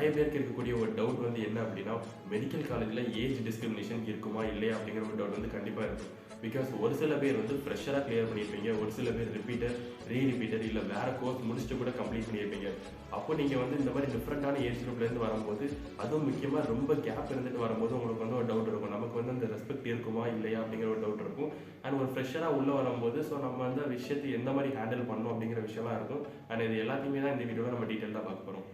நிறைய பேருக்கு இருக்கக்கூடிய ஒரு டவுட் வந்து என்ன அப்படின்னா, மெடிக்கல் காலேஜில் ஏஜ் டிஸ்கிரிமினேஷன் இருக்குமா இல்லையா அப்படிங்கிற ஒரு டவுட் வந்து கண்டிப்பாக இருக்கும். பிகாஸ் ஒரு சில பேர் வந்து ஃப்ரெஷராக கிளியர் பண்ணியிருப்பீங்க, ஒரு சில பேர் ரிப்பீட்டர் இல்லை வேறு கோர்ஸ் முடிச்சுட்டு கூட கம்ப்ளீட் பண்ணியிருப்பீங்க. அப்போ நீங்கள் வந்து இந்த மாதிரி டிஃப்ரெண்ட்டான ஏஜ் குரூப்லேருந்து வரும்போது, அதுவும் முக்கியமாக ரொம்ப கேப் இருந்துட்டு வரும்போது உங்களுக்கு வந்து ஒரு டவுட் இருக்கும். நமக்கு வந்து அந்த ரெஸ்பெக்ட் இருக்குமா இல்லையா அப்படிங்கிற ஒரு டவுட் இருக்கும். அண்ட் ஒரு ஃப்ரெஷராக உள்ளே வரும்போது ஸோ நம்ம வந்து விஷயத்தை எந்த மாதிரி ஹேண்டில் பண்ணணும் அப்படிங்கிற விஷயம்லாம் இருக்கும். அண்ட் இது எல்லாத்தையுமே தான் இந்த வீடியோவில் நம்ம டீட்டெயிலாக பார்க்க போகிறோம்.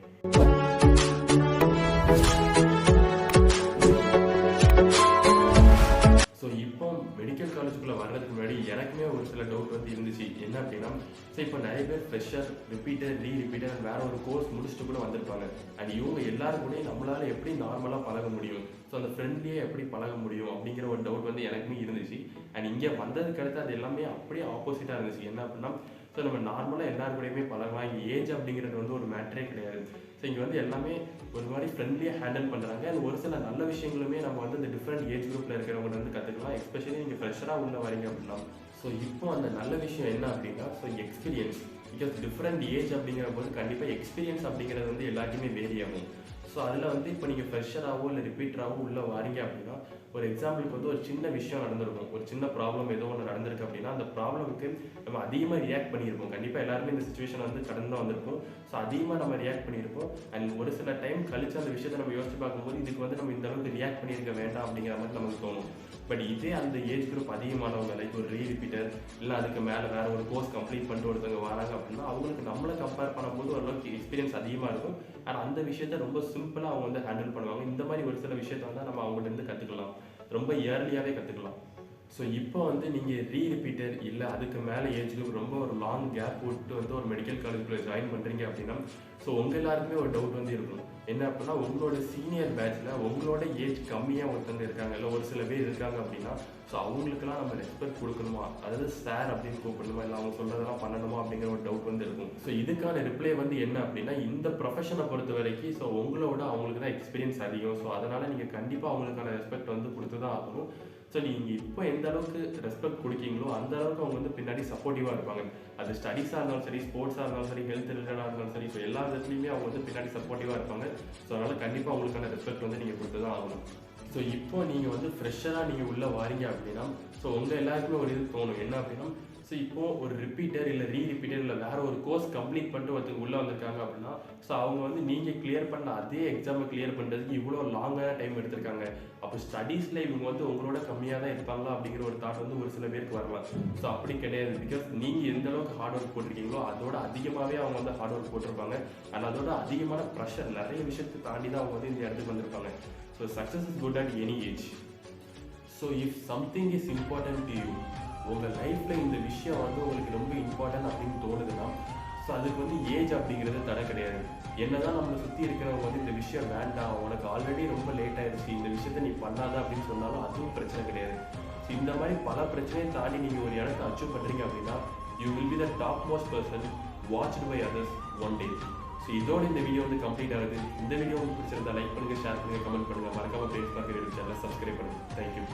ஸோ இப்போ மெடிக்கல் காலேஜுக்குள்ளே வர்றதுக்கு முன்னாடி எனக்குமே ஒரு சில டவுட் வந்து இருந்துச்சு. என்ன அப்படின்னா, ஸோ இப்போ நிறைய பேர் ஃப்ரெஷர், ரிப்பீட்டர் வேற ஒரு கோர்ஸ் முடிச்சுட்டு கூட வந்திருப்பாங்க. அண்ட் இவங்க எல்லாரும் கூட நம்மளால எப்படி நார்மலாக பழக முடியும், ஸோ அந்த ஃப்ரெண்ட்லியே எப்படி பழக முடியும் அப்படிங்கிற ஒரு டவுட் வந்து எனக்குமே இருந்துச்சு. அண்ட் இங்கே வந்ததுக்கு அடுத்து அது எல்லாமே அப்படியே ஆப்போசிட்டாக இருந்துச்சு. என்ன அப்படின்னா, ஸோ நம்ம நார்மலாக எல்லாரும் கூடயுமே பழகலாம். இங்கே ஏஜ் அப்படிங்கிறது வந்து ஒரு மேட்டரே கிடையாது. ஸோ இங்கே வந்து எல்லாமே ஒரு மாதிரி ஃப்ரெண்ட்லியாக ஹேண்டில் பண்ணுறாங்க. அண்ட் ஒரு சில நல்ல விஷயங்களுமே நம்ம வந்து இந்த டிஃப்ரெண்ட் ஏஜ் குரூப்பில் இருக்கிறவங்க வந்து கற்றுக்கலாம். எஸ்பெஷலி நீங்கள் ஃப்ரெஷராக உள்ள வரீங்க அப்படின்னா. ஸோ இப்போ அந்த நல்ல விஷயம் என்ன அப்படின்னா, so experience. Because different age அப்படிங்கிற போது கண்டிப்பாக எக்ஸ்பீரியன்ஸ் அப்படிங்கிறது வந்து எல்லாருக்குமே வேரி ஆகும். ஸோ அதில் வந்து இப்போ நீங்கள் ஃப்ரெஷராகவோ இல்லை ரிப்பீட்டராகவோ உள்ளே வாரீங்க அப்படின்னா, ஒரு எக்ஸாம்பிளுக்கு வந்து ஒரு சின்ன விஷயம் நடந்திருக்கும், ஒரு சின்ன ப்ராப்ளம் ஏதோ ஒன்று நடந்திருக்கு அப்படின்னா, அந்த ப்ராப்ளமுக்கு நம்ம அதிகமாக ரியாக்ட் பண்ணியிருப்போம். கண்டிப்பாக எல்லாருமே இந்த சுச்சுவேஷன் வந்து கடந்து வந்திருப்போம். ஸோ அதிகமாக நம்ம ரியாக்ட் பண்ணியிருப்போம். அண்ட் ஒரு சில டைம் கழிச்சு அந்த விஷயத்தை நம்ம யோசிச்சு பார்க்கும்போது இதுக்கு வந்து நம்ம இந்த அளவுக்கு ரியாக்ட் பண்ணியிருக்க வேண்டாம் அப்படிங்கிற மாதிரி நமக்கு தோணும். பட் இதே அந்த ஏஜ் குரூப் அதிகமானவங்க, லைக் ஒரு ரிப்பீட்டர் இல்லை அதுக்கு மேலே வேற ஒரு கோர்ஸ் கம்ப்ளீட் பண்ணிட்டு ஒருத்தவங்க வராங்க அப்படின்னா, அவங்களுக்கு நம்மளை கம்பேர் பண்ணும்போது ஓரளவுக்கு எக்ஸ்பீரியன்ஸ் அதிகமாக இருக்கும். ஆனால் அந்த விஷயத்த ரொம்ப சிம்பிளாக அவங்க வந்து ஹேண்டில் பண்ணுவாங்க. இந்த மாதிரி ஒரு சில விஷயத்த வந்து நம்ம அவங்கள்ட்ட கற்றுக்கலாம், ரொம்ப இயர்லியாகவே கற்றுக்கலாம். ஸோ இப்போ வந்து நீங்கள் ரிப்பீட்டர் இல்லை அதுக்கு மேலே ஏஜ் குரூப் ரொம்ப ஒரு லாங் கேப் விட்டு வந்து ஒரு மெடிக்கல் காலேஜுக்குள்ளே ஜாயின் பண்ணுறீங்க அப்படின்னா, ஸோ உங்கள் எல்லாருக்குமே ஒரு டவுட் வந்து இருக்கும். என்ன அப்படின்னா, உங்களோட சீனியர் பேட்சில் உங்களோட ஏஜ் கம்மியாக ஒருத்தவங்க இருக்காங்க, இல்லை ஒரு சில பேர் இருக்காங்க அப்படின்னா, ஸோ அவங்களுக்குலாம் நம்ம ரெஸ்பெக்ட் கொடுக்கணுமா, அதாவது சார் அப்படின்னு கூப்பிடணுமா, இல்லை அவங்க சொல்கிறதெல்லாம் பண்ணணுமா அப்படிங்கிற ஒரு டவுட் வந்து இருக்கும். ஸோ இதுக்கான ரிப்ளை வந்து என்ன அப்படின்னா, இந்த ப்ரொஃபஷனை பொறுத்த வரைக்கும் ஸோ உங்களோட அவங்களுக்கு தான் எக்ஸ்பீரியன்ஸ் அதிகம். ஸோ அதனால் நீங்கள் கண்டிப்பாக அவங்களுக்கான ரெஸ்பெக்ட் வந்து கொடுத்து தான் ஆகணும். ஸோ நீங்கள் இப்போ எந்த அளவுக்கு ரெஸ்பெக்ட் கொடுக்கீங்களோ அந்த அளவுக்கு அவங்க வந்து பின்னாடி சப்போர்ட்டிவாக இருப்பாங்க. அது ஸ்டடீஸாக இருந்தாலும் சரி, ஸ்போர்ட்ஸாக இருந்தாலும் சரி, ஹெல்த் ரிலேட்டடாக இருந்தாலும் சரி, ஸோ எல்லா விதத்துலையுமே அவங்க வந்து பின்னாடி சப்போர்ட்டிவாக இருப்பாங்க. ஸோ அதனால் கண்டிப்பாக அவங்களுக்கான ரெஸ்பெக்ட் வந்து நீங்கள் கொடுத்து தான் ஆகணும். ஸோ இப்போ நீங்கள் வந்து ஃப்ரெஷராக நீங்கள் உள்ளே வாரீங்க அப்படின்னா, ஸோ உங்கள் எல்லாருக்குமே ஒரு இது தோணும். என்ன அப்படின்னா, ஸோ இப்போ ஒரு ரிப்பீட்டர் இல்லை ரிப்பீட்டர் இல்லை வேற ஒரு கோர்ஸ் கம்ப்ளீட் பண்ணிட்டு ஒருத்தங்க உள்ளே வந்திருக்காங்க அப்படின்னா, ஸோ அவங்க வந்து நீங்கள் கிளியர் பண்ண அதே எக்ஸாமை கிளியர் பண்ணுறதுக்கு இவ்வளோ லாங்கான டைம் எடுத்திருக்காங்க. அப்போ ஸ்டடீஸில் இவங்க வந்து உங்களோட கம்மியாக தான் இருப்பாங்களா அப்படிங்கிற ஒரு தாட் வந்து ஒரு சில பேருக்கு வரலாம். ஸோ அப்படி கிடையாது. பிகாஸ் நீங்கள் எந்த அளவுக்கு ஹார்ட் ஒர்க் போட்டிருக்கீங்களோ அதோட அதிகமாகவே அவங்க வந்து ஹார்ட் ஒர்க் போட்டிருப்பாங்க. அண்ட் அதோட அதிகமான ப்ரெஷர் நிறைய விஷயத்தை தாண்டி தான் அவங்க வந்து இந்த இடத்துக்கு வந்திருப்பாங்க. So success is good at any age. So if something is important to you, உங்கள் லைஃப்பில் இந்த விஷயம் வந்து உங்களுக்கு ரொம்ப இம்பார்ட்டன்ட் அப்படின்னு தோணுதுன்னா, ஸோ அதுக்கு வந்து ஏஜ் அப்படிங்கிறது தடை கிடையாது. என்னதான் நம்மளை சுற்றி இருக்கிறவங்க வந்து இந்த விஷயம் வேண்டாம், உனக்கு ஆல்ரெடி ரொம்ப லேட் ஆயிடுச்சு, இந்த விஷயத்த நீ பண்ணாத அப்படின்னு சொன்னாலும் அதுவும் பிரச்சனை கிடையாது. ஸோ இந்த மாதிரி பல பிரச்சனையை தாண்டி நீங்கள் ஒரு இடத்தை அச்சீவ் பண்ணுறீங்க அப்படின்னா, you will be the top most person watched by others one day. So இதோட இந்த வீடியோ வந்து கம்ப்ளீட் ஆகுது. இந்த வீடியோ உங்களுக்கு பிடிச்சிருந்தா லைக் பண்ணுங்கள், ஷேர் பண்ணுங்கள், கமெண்ட் பண்ணுங்கள். மறக்காம பேஸ் பார்க்க சேனலை சப்ஸ்கிரைப் பண்ணுங்கள். தேங்க்யூ.